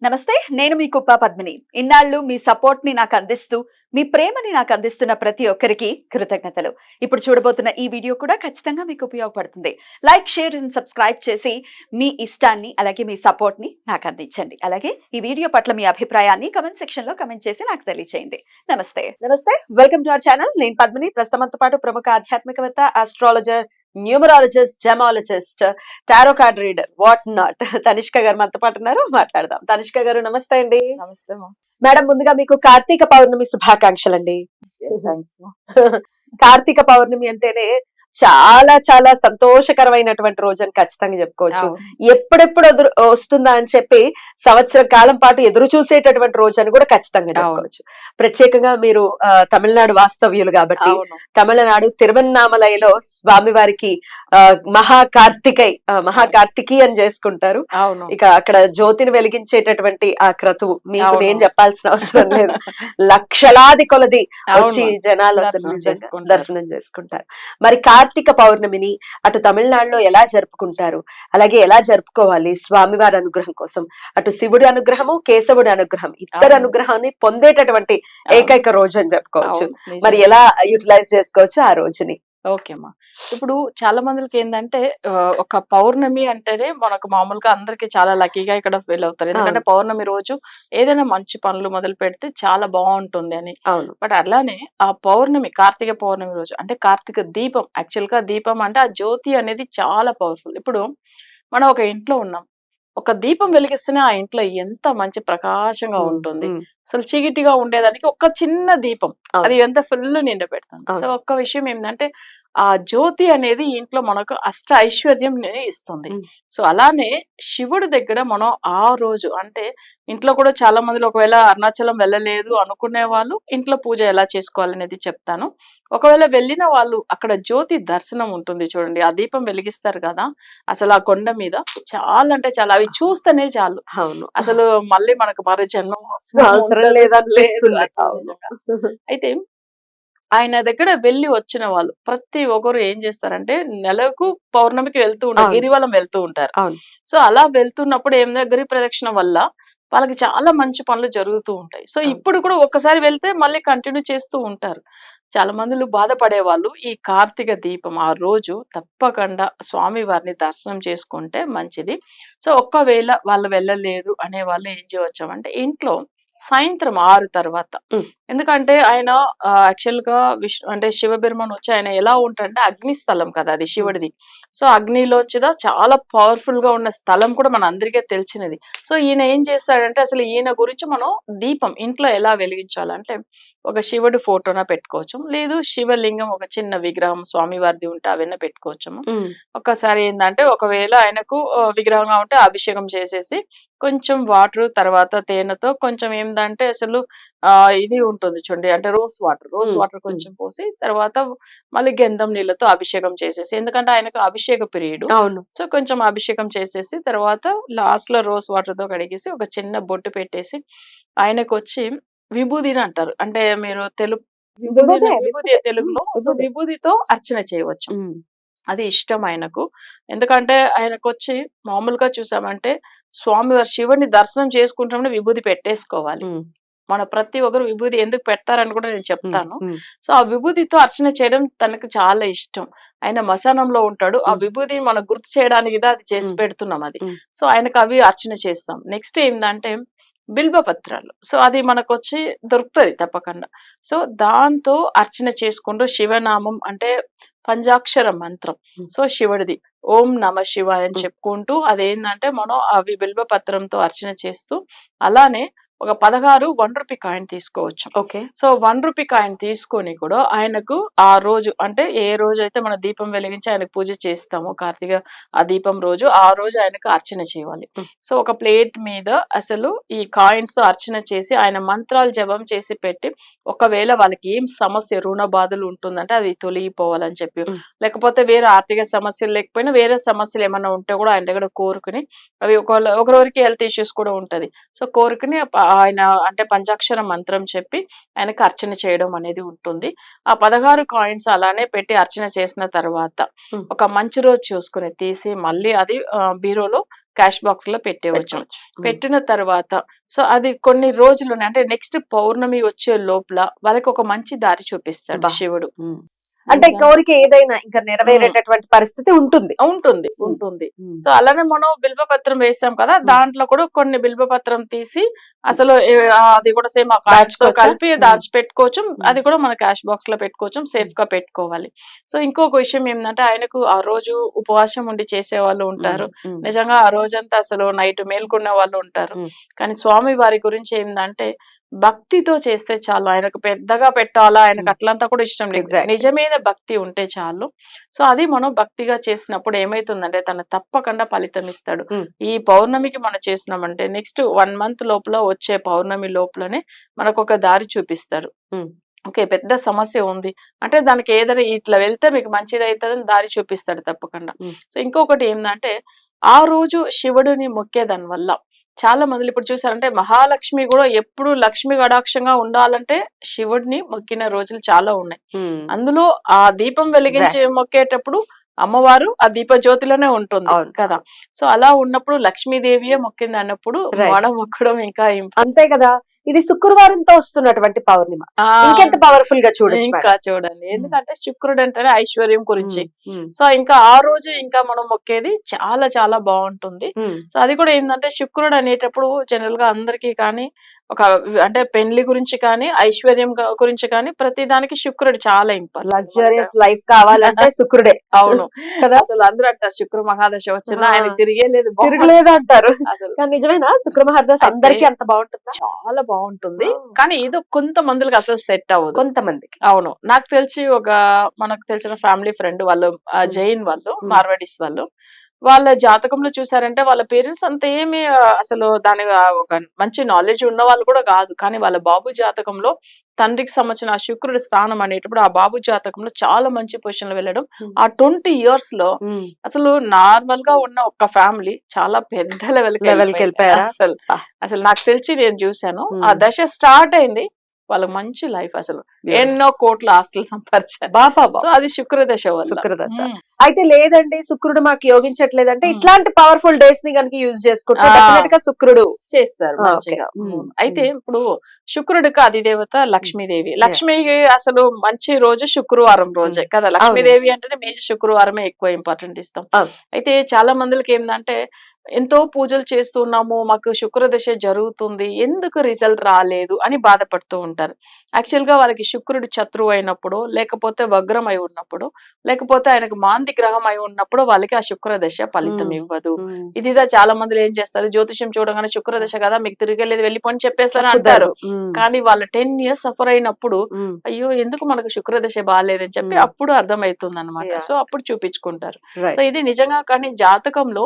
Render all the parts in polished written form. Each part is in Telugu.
నమస్తే. నేను మీ కుప్ప పద్మిని. ఇన్నాళ్ళు మీ సపోర్ట్‌ని నాకందిస్తూ, మీ ప్రేమని నాకందిస్తున్న ప్రతి ఒక్కరికి కృతజ్ఞతలు. ఇప్పుడు చూడబోతున్న ఈ వీడియో కూడా ఖచ్చితంగా మీకు ఉపయోగపడుతుంది. లైక్, షేర్ అండ్ సబ్స్క్రైబ్ చేసి మీ ఇష్టాన్ని, అలాగే మీ సపోర్ట్‌ని నాకందించండి. అలాగే ఈ వీడియో పట్ల మీ అభిప్రాయాన్ని కామెంట్ సెక్షన్‌లో కామెంట్ చేసి నాకు తెలియజేయండి. నమస్తే. Welcome to our channel. నేను పద్మిని. ప్రస్తుతం మనతో పాటు ప్రముఖ ఆధ్యాత్మికవేత్త, astrologer, numerologist, gemmologist, tarot card reader, what not Tanishq గారు మనతో పాటు ఉన్నారు. మాట్లాడదాం. తనిష్క గారు నమస్తే అండి. నమస్తే మా. మేడం, ముందుగా మీకు కార్తీక పౌర్ణమి శుభాకాంక్షలు అండి. థ్యాంక్స్ మా. కార్తీక పౌర్ణమి అంటేనే చాలా చాలా సంతోషకరమైనటువంటి రోజు అని ఖచ్చితంగా చెప్పుకోవచ్చు. అవును. ఎప్పుడెప్పుడు వస్తుందా అని చెప్పి సంవత్సర కాలం పాటు ఎదురు చూసేటటువంటి రోజు అని కూడా ఖచ్చితంగా చెప్పుకోవచ్చు. ప్రత్యేకంగా మీరు తమిళనాడు వాస్తవ్యులు కాబట్టి అవును. తమిళనాడు తిరువన్నామలైలో స్వామివారికి మహాకార్తికి అని చేసుకుంటారు. అవును. ఇక అక్కడ జ్యోతిని వెలిగించేటటువంటి ఆ క్రతువు మీకు అవును. నేను చెప్పాల్సిన అవసరం లేదు. లక్షలాది కొలది వచ్చి అవును. జనాలు అసలు దర్శనం నిజంగా చేసుకుంటారు. దర్శనం చేసుకుంటారు. మరి కార్తీక పౌర్ణమిని అటు తమిళనాడులో ఎలా జరుపుకుంటారు, అలాగే ఎలా జరుపుకోవాలి స్వామివారి అనుగ్రహం కోసం? అటు శివుడి అనుగ్రహము, కేశవుడి అనుగ్రహం, ఇద్దరు అవును. అనుగ్రహాన్ని పొందేటటువంటి ఏకైక రోజు అని చెప్పుకోవచ్చు. అవును. నిజమే. మరి ఎలా యూటిలైజ్ చేసుకోవచ్చు ఆ రోజుని? ఓకే అమ్మా. ఇప్పుడు చాలా మందికి ఏంటంటే ఒక పౌర్ణమి అంటేనే మనకు మామూలుగా అందరికి చాలా లక్కీగా ఇక్కడ ఫీల్ అవుతారు. ఎందుకంటే అవును. పౌర్ణమి రోజు ఏదైనా మంచి పనులు మొదలు పెడితే చాలా బాగుంటుంది అని. అవును. బట్ అలానే ఆ పౌర్ణమి, కార్తీక పౌర్ణమి రోజు అంటే కార్తీక దీపం, యాక్చువల్ గా దీపం అంటే ఆ జ్యోతి అనేది చాలా పవర్ఫుల్. ఇప్పుడు మనం ఒక ఇంట్లో ఉన్నాం, ఒక దీపం వెలిగిస్తేనే ఆ ఇంట్లో ఎంత మంచి ప్రకాశంగా ఉంటుంది. అసలు చీకటిగా ఉండేదానికి ఒక చిన్న దీపం అవును. అది ఎంత ఫుల్ నిండా పెడుతుంది. సో అవును. ఒక్క విషయం ఏంటంటే ఆ జ్యోతి అనేది ఇంట్లో మనకు అష్ట ఐశ్వర్యం ఇస్తుంది. సో అలానే శివుడి దగ్గర మనం ఆ రోజు అంటే ఇంట్లో కూడా చాలా మందిలో ఒకవేళ అరుణాచలం వెళ్ళలేదు అనుకునే వాళ్ళు ఇంట్లో పూజ ఎలా చేసుకోవాలనేది చెప్తాను. ఒకవేళ వెళ్ళిన వాళ్ళు అక్కడ జ్యోతి దర్శనం ఉంటుంది చూడండి, ఆ దీపం వెలిగిస్తారు కదా, అసలు ఆ కొండ మీద చాలా అంటే చాలా అవి చూస్తేనే చాలు అవును. అసలు మళ్ళీ మనకు మరో జన్మ అవసరం లేదనిపిస్తుంది. అవును. అయితే ఆయన దగ్గర వెళ్ళి వచ్చిన వాళ్ళు ప్రతి ఒక్కరు ఏం చేస్తారంటే నెలకు పౌర్ణమికి వెళ్తూ ఉంటారు, అవును. గిరివలం వెళ్తూ ఉంటారు. అవును. సో అలా వెళ్తున్నప్పుడు ఏం గిరి ప్రదక్షిణ వల్ల వాళ్ళకి చాలా మంచి పనులు జరుగుతూ ఉంటాయి. సో అవును. ఇప్పుడు కూడా ఒక్కసారి వెళ్తే మళ్ళీ కంటిన్యూ చేస్తూ ఉంటారు. చాలా మందిలు బాధపడే వాళ్ళు ఈ కార్తీక దీపం ఆ రోజు తప్పకుండా స్వామి వారిని దర్శనం చేసుకుంటే మంచిది. సో ఒక్కవేళ వాళ్ళు వెళ్ళలేదు అనే వాళ్ళు ఏం చేయవచ్చామంటే ఇంట్లో సాయంత్రం 6 తర్వాత, ఎందుకంటే ఆయన యాక్చువల్ గా అంటే శివబెరుమాన్ వచ్చి ఆయన ఎలా ఉంటాడంటే అగ్ని స్థలం కదా అది శివుడిది. సో అగ్నిలోంచిదా చాలా పవర్ఫుల్ గా ఉన్న స్థలం కూడా మన అందరికీ తెలిసినది. సో ఈయన ఏం చేస్తాడంటే అసలు ఈయన గురించి మనం దీపం ఇంట్లో ఎలా వెలిగించాలంటే ఒక శివుడి ఫోటోన పెట్టుకోవచ్చు, లేదు శివలింగం ఒక చిన్న విగ్రహం స్వామివారిది ఉంటే అవన్నీ పెట్టుకోవచ్చు. ఒక్కసారి ఏంటంటే ఒకవేళ ఆయనకు విగ్రహంగా ఉంటే అభిషేకం చేసేసి కొంచెం వాటర్ తర్వాత తేనెతో కొంచెం ఏందంటే అసలు ఇది ఉంటుంది చూడండి, అంటే రోజ్ వాటర్ కొంచెం పోసి తర్వాత మళ్ళీ గంధం నీళ్ళతో అభిషేకం చేసేసి, ఎందుకంటే ఆయనకు అభిషేక పీరియడ్. అవును. సో కొంచెం అభిషేకం చేసేసి తర్వాత లాస్ట్ లో రోజ్ వాటర్ తో కడిగేసి ఒక చిన్న బొట్టు పెట్టేసి ఆయనకు వచ్చి విభూదిని అంటారు, అంటే మీరు విభూది తెలుగులో, సో విభూదితో అర్చన చేయవచ్చు. అది ఇష్టం ఆయనకు. ఎందుకంటే ఆయనకొచ్చి మామూలుగా చూసామంటే స్వామివారి శివుడిని దర్శనం చేసుకుంటామని విభూది పెట్టేసుకోవాలి. మన ప్రతి ఒక్కరు విభూది ఎందుకు పెడతారని కూడా నేను చెప్తాను. సో ఆ విభూదితో అర్చన చేయడం తనకు చాలా ఇష్టం. ఆయన మశానంలో ఉంటాడు, ఆ విభూది మనకు గుర్తు చేయడానికి అది చేసి పెడుతున్నాం అది. సో ఆయనకు అవి అర్చన చేస్తాం. నెక్స్ట్ ఏంటంటే బిల్వ పత్రాలు, సో అది మనకొచ్చి దొరుకుతుంది తప్పకుండా. సో దాంతో అర్చన చేసుకుంటూ శివనామం అంటే పంచాక్షర మంత్రం, సో శివుడిది ఓం నమ శివాయ అని చెప్పుకుంటూ అదేంటంటే మనం అవి బిల్వ పత్రంతో అర్చన చేస్తూ అలానే ఒక 16 1 రూపీ కాయిన్ తీసుకోవచ్చు. ఓకే. సో 1 రూపీ కాయిన్ తీసుకొని కూడా ఆయనకు ఆ రోజు అంటే ఏ రోజు అయితే మనం దీపం వెలిగించి ఆయనకు పూజ చేస్తామో కార్తీక ఆ దీపం రోజు ఆ రోజు ఆయనకు అర్చన చేయాలి. సో ఒక ప్లేట్ మీద అసలు ఈ కాయిన్స్ తో అర్చన చేసి ఆయన మంత్రాలు జపం చేసి పెట్టి, ఒకవేళ వాళ్ళకి ఏం సమస్య రుణ బాధలు ఉంటుందంటే అది తొలగిపోవాలని చెప్పి, లేకపోతే వేరే ఆర్థిక సమస్యలు లేకపోయినా వేరే సమస్యలు ఏమైనా ఉంటే కూడా ఆయన దగ్గర కోరుకుని, అవి ఒకరికి హెల్త్ ఇష్యూస్ కూడా ఉంటది, సో కోరుకుని ఆయన అంటే పంచాక్షర మంత్రం చెప్పి ఆయనకు అర్చన చేయడం అనేది ఉంటుంది. ఆ 16 కాయిన్స్ అలానే పెట్టి అర్చన చేసిన తర్వాత ఒక మంచి రోజు చూసుకుని తీసి మళ్ళీ అది బీరోలో క్యాష్ బాక్స్ లో పెట్టేవచ్చు. పెట్టుకోవచ్చు. పెట్టిన తర్వాత సో అది కొన్ని రోజులు అంటే నెక్స్ట్ పౌర్ణమి వచ్చే లోపల వాళ్ళకి ఒక మంచి దారి చూపిస్తాడు బా. శివుడు. ఉమ్. అంటే కోరిక ఏదైనా ఇంకా నెరవేరేటటువంటి పరిస్థితి ఉంటుంది. ఉంటుంది ఉమ్. ఉంటుంది. ఉమ్. సో అలానే మనం బిల్వపత్రం వేసాం కదా, దాంట్లో కూడా కొన్ని బిల్వపత్రం తీసి అసలు అది కూడా సేమ్ ఆ coins తో దాచుకోవచ్చా? కలిపి దాచి పెట్టుకోవచ్చు. ఉమ్. అది కూడా మన క్యాష్ బాక్స్ లో పెట్టుకోవచ్చు, సేఫ్ గా పెట్టుకోవాలి. సో ఇంకొక విషయం ఏంటంటే ఆయనకు ఆ రోజు ఉపవాసం ఉండి చేసే వాళ్ళు ఉంటారు. ఉమ్. నిజంగా ఆ రోజంతా అసలు నైట్ మేల్కొనే వాళ్ళు ఉంటారు. ఉమ్. కానీ స్వామి వారి గురించి ఏంటంటే భక్తితో చేస్తే చాలు. ఆయనకు పెద్దగా పెట్టాలా, ఆయనకు అట్లంతా కూడా ఇష్టం లేదు. Exactly. నిజమైన భక్తి ఉంటే చాలు. సో అది మనం భక్తిగా చేసినప్పుడు ఏమైతుందంటే తను తప్పకుండా ఫలితం ఇస్తాడు. Hmm. ఈ పౌర్ణమికి మనం చేసినామంటే నెక్స్ట్ 1 month లోపల వచ్చే పౌర్ణమి లోపలనే మనకు ఒక దారి చూపిస్తాడు. Hmm. ఓకే, పెద్ద సమస్య ఉంది అంటే దానికి ఏదైనా ఇట్లా వెళ్తే మీకు మంచిది అవుతుందని దారి చూపిస్తాడు తప్పకుండా. Hmm. సో ఇంకొకటి ఏంటంటే ఆ రోజు శివుడిని మొక్కేదాని వల్ల చాలా మంది ఇప్పుడు చూసారంటే మహాలక్ష్మి కూడా ఎప్పుడు లక్ష్మి కటాక్షంగా ఉండాలంటే శివుడిని మొక్కిన రోజులు చాలా ఉన్నాయి. ఉమ్. అందులో ఆ దీపం వెలిగించి మొక్కేటప్పుడు అమ్మవారు ఆ దీప జ్యోతిలోనే ఉంటుంది అవును. కదా. సో అలా ఉన్నప్పుడు లక్ష్మీదేవియే మొక్కింది అన్నప్పుడు Right. మనం మొక్కడం ఇంకా అంతే కదా. ఇది శుక్రవారంతో వస్తున్నటువంటి పౌర్ణిమ. ఇంకెంత పవర్ఫుల్ గా చూడొచ్చు ఇంకా చూడండి, ఎందుకంటే శుక్రుడు అంటేనే ఐశ్వర్యం గురించి. మేడం. సో ఇంకా ఆ రోజు ఇంకా మనం మొక్కేది చాలా చాలా బాగుంటుంది. సో అది కూడా ఏంటంటే శుక్రుడు అనేటప్పుడు జనరల్ గా అందరికీ కానీ ఒక అంటే పెళ్లి గురించి కానీ ఐశ్వర్యం గురించి కానీ ప్రతి దానికి శుక్రుడు చాలా ఇంపార్టెంట్. లగ్జరియస్ లైఫ్ కావాలంటే శుక్రుడే. అవును కదా. అసలు అందరూ అంటారు శుక్ర మహాదశ వచ్చినా ఆయన తిరిగే లేదు, తిరగలేదు అంటారు. అసలు కానీ నిజమేనా శుక్ర మహాదశ అందరికీ అంత బాగుంటుందా? చాలా బాగుంటుంది. Oh. కానీ ఇది కొంతమందికి అసలు సెట్ అవ్వదు. కొంతమందికి. అవును, నాకు తెలిసి మనకు తెలిసిన ఫ్యామిలీ ఫ్రెండ్ వాళ్ళు జైన్ వాళ్ళు, మార్వాడీస్ వాళ్ళు, వాళ్ళ జాతకంలో చూసారంటే వాళ్ళ పేరెంట్స్ అంత ఏమి అసలు దాని ఒక మంచి నాలెడ్జ్ ఉన్న వాళ్ళు కూడా కాదు. కానీ వాళ్ళ బాబు జాతకంలో తండ్రికి సంబంధించిన ఆ శుక్రుడి స్థానం అనేటప్పుడు ఆ బాబు జాతకంలో చాలా మంచి పొజిషన్ లో వెళ్ళడం, ఆ 20 years లో అసలు నార్మల్ గా ఉన్న ఒక ఫ్యామిలీ చాలా పెద్ద లెవెల్ కి వెళ్ళిపోయారా? అసలు నాకు తెలిసి నేను చూశాను ఆ దశ స్టార్ట్ అయింది, వాళ్ళకి మంచి లైఫ్, అసలు ఎన్నో కోట్ల ఆస్తులు సంపాదించారు. సో అది శుక్రదశ వల్ల. శుక్రదశ. అయితే లేదండి శుక్రుడు మాకు యోగించట్లేదంటే ఇట్లాంటి పవర్ఫుల్ డేస్ ని కనుక యూజ్ చేసుకుంటే డెఫినెట్ గా శుక్రుడు చేస్తారు మంచిగా. అయితే ఇప్పుడు శుక్రుడికి అధిదేవత లక్ష్మీదేవి. లక్ష్మికి అసలు మంచి రోజు శుక్రవారం రోజే కదా. లక్ష్మీదేవి అంటేనే మేజర్ శుక్రవారమే ఎక్కువ ఇంపార్టెంట్ ఇస్తాం. అయితే చాలా మందికి ఏంటంటే ఎంతో పూజలు చేస్తున్నాము, మాకు శుక్రదశ జరుగుతుంది, ఎందుకు రిజల్ట్ రాలేదు అని బాధపడుతూ ఉంటారు. యాక్చువల్ గా వాళ్ళకి శుక్రుడు శత్రువు అయినప్పుడు, లేకపోతే వగ్రం అయి ఉన్నప్పుడు, లేకపోతే ఆయనకు మాంది గ్రహం అయి ఉన్నప్పుడు వాళ్ళకి ఆ శుక్రదశ ఫలితం ఇవ్వదు. ఇదిదా చాలా మంది ఏం చేస్తారు, జ్యోతిష్యం చూడగానే శుక్రదశ కదా మీకు తిరగలేదు వెళ్ళిపోని చెప్పేస్తారు అంటారు. కానీ వాళ్ళ 10 years సఫర్ అయినప్పుడు అయ్యో ఎందుకు మనకు శుక్రదశ బాగాలేదని చెప్పి అప్పుడు అర్థమవుతుంది అనమాట. సో అప్పుడు చూపించుకుంటారు. సో ఇది నిజంగా కానీ జాతకంలో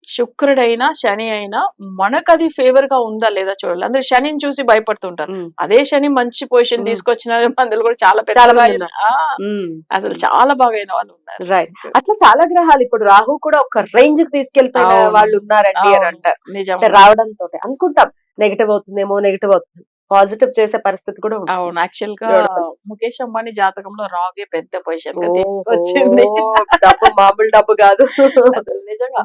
శుక్రుడైనా శని అయినా మనకు అది ఫేవర్ గా ఉందా లేదా చూడాలి. అందరు శనిని చూసి భయపడుతుంటారు. అదే శని మంచి పొజిషన్ తీసుకొచ్చిన మందులు కూడా చాలా పెద్ద అసలు చాలా బాగా అయిన వాళ్ళు ఉన్నారు. రైట్. అట్లా చాలా గ్రహాలు ఇప్పుడు రాహు కూడా ఒక రేంజ్ కి తీసుకెళ్లిపోయిన వాళ్ళు ఉన్నారండి అని అంటారు. నిజం రావడంతో అనుకుంటాం నెగిటివ్ అవుతుందేమో, నెగిటివ్ అవుతుంది, పాజిటివ్ చేసే పరిస్థితి కూడా ఉంది. అవును, యాక్చువల్ గా ముఖేష్ అంబానీ జాతకంలో రాగే పెద్ద పొజిషన్ వచ్చింది. డబ్బు మామూలు డబ్బు కాదు అసలు నిజంగా.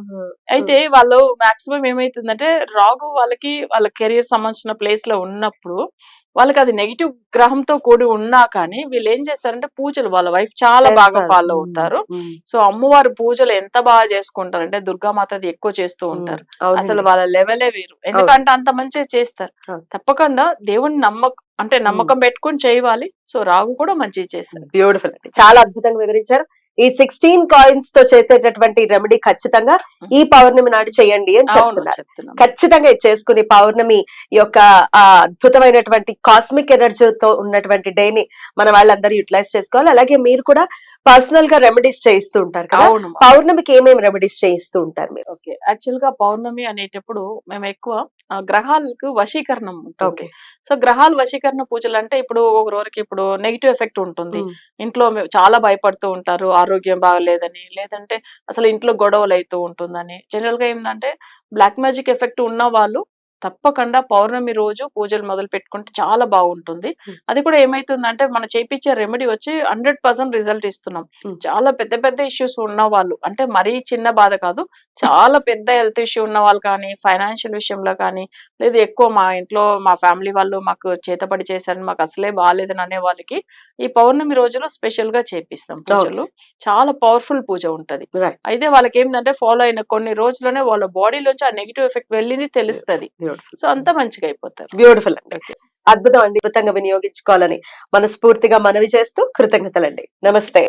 అయితే వాళ్ళు మాక్సిమం ఏమైతుందంటే రాగు వాళ్ళకి వాళ్ళ కెరీర్ సంబంధించిన ప్లేస్ లో ఉన్నప్పుడు వాళ్ళకి అది నెగిటివ్ గ్రహంతో కూడి ఉన్నా కానీ వీళ్ళు ఏం చేస్తారంటే పూజలు వాళ్ళ వైఫ్ చాలా బాగా ఫాలో అవుతారు. సో అమ్మవారి పూజలు ఎంత బాగా చేసుకుంటారంటే దుర్గామాతది ఎక్కువ చేస్తూ ఉంటారు. అసలు వాళ్ళ లెవెలే వేరు, ఎందుకంటే అంత మంచిగా చేస్తారు. తప్పకుండా దేవుని నమ్మకం పెట్టుకుని చేయాలి. సో రాగు కూడా మంచిగా చేస్తారు. బ్యూటిఫుల్ అండి, చాలా అద్భుతంగా వివరించారు. ఈ 16 కాయిన్స్ తో చేసేటటువంటి రెమెడీ ఖచ్చితంగా ఈ పౌర్ణమి నాడు చేయండి అని చెప్తున్నారు. ఖచ్చితంగా ఇది చేసుకుని పౌర్ణమి యొక్క అద్భుతమైనటువంటి కాస్మిక్ ఎనర్జీతో ఉన్నటువంటి డే ని మన వాళ్ళందరూ యూటిలైజ్ చేసుకోవాలి. అలాగే మీరు కూడా పర్సనల్ గా రెమెడీస్ చేయిస్తూ ఉంటారు కదా, పౌర్ణమికి ఏమేమి రెమెడీస్ చేయిస్తూ ఉంటారు మీరు? ఓకే, యాక్చువల్ గా పౌర్ణమి అనేటప్పుడు మేము ఎక్కువ గ్రహాలకు వశీకరణం ఉంటుంది. సో గ్రహాల వశీకరణ పూజలు అంటే ఇప్పుడు ఒకరికి ఇప్పుడు నెగిటివ్ ఎఫెక్ట్ ఉంటుంది, ఇంట్లో చాలా భయపడుతూ ఉంటారు, ఆరోగ్యం బాగలేదని, లేదంటే అసలు ఇంట్లో గొడవలు అవుతూ ఉంటుందని. జనరల్ గా ఏంటంటే బ్లాక్ మ్యాజిక్ ఎఫెక్ట్ ఉన్న వాళ్ళు తప్పకుండా పౌర్ణమి రోజు పూజలు మొదలు పెట్టుకుంటే చాలా బాగుంటుంది. అది కూడా ఏమైతుందంటే మనం చేపించే రెమెడీ వచ్చి 100% రిజల్ట్ ఇస్తున్నాం. చాలా పెద్ద పెద్ద ఇష్యూస్ ఉన్న వాళ్ళు, అంటే మరీ చిన్న బాధ కాదు, చాలా పెద్ద హెల్త్ ఇష్యూ ఉన్న వాళ్ళు కానీ, ఫైనాన్షియల్ విషయంలో కానీ, లేదు ఎక్కువ మా ఇంట్లో మా ఫ్యామిలీ వాళ్ళు మాకు చేతపడి చేశారని, మాకు అసలే బాగాలేదని అనే వాళ్ళకి ఈ పౌర్ణమి రోజులో స్పెషల్ గా చేపిస్తాం పూజలు. చాలా పవర్ఫుల్ పూజ ఉంటది. అయితే వాళ్ళకి ఏంటంటే ఫాలో అయిన కొన్ని రోజుల్లోనే వాళ్ళ బాడీలోంచి ఆ నెగిటివ్ ఎఫెక్ట్ వెళ్ళింది తెలుస్తది. సో అంతా మంచిగా అయిపోతారు. బ్యూటిఫుల్ అండి. అద్భుతం అండి. అద్భుతంగా వినియోగించుకోవాలని మనస్ఫూర్తిగా మనవి చేస్తూ కృతజ్ఞతలండి. నమస్తే.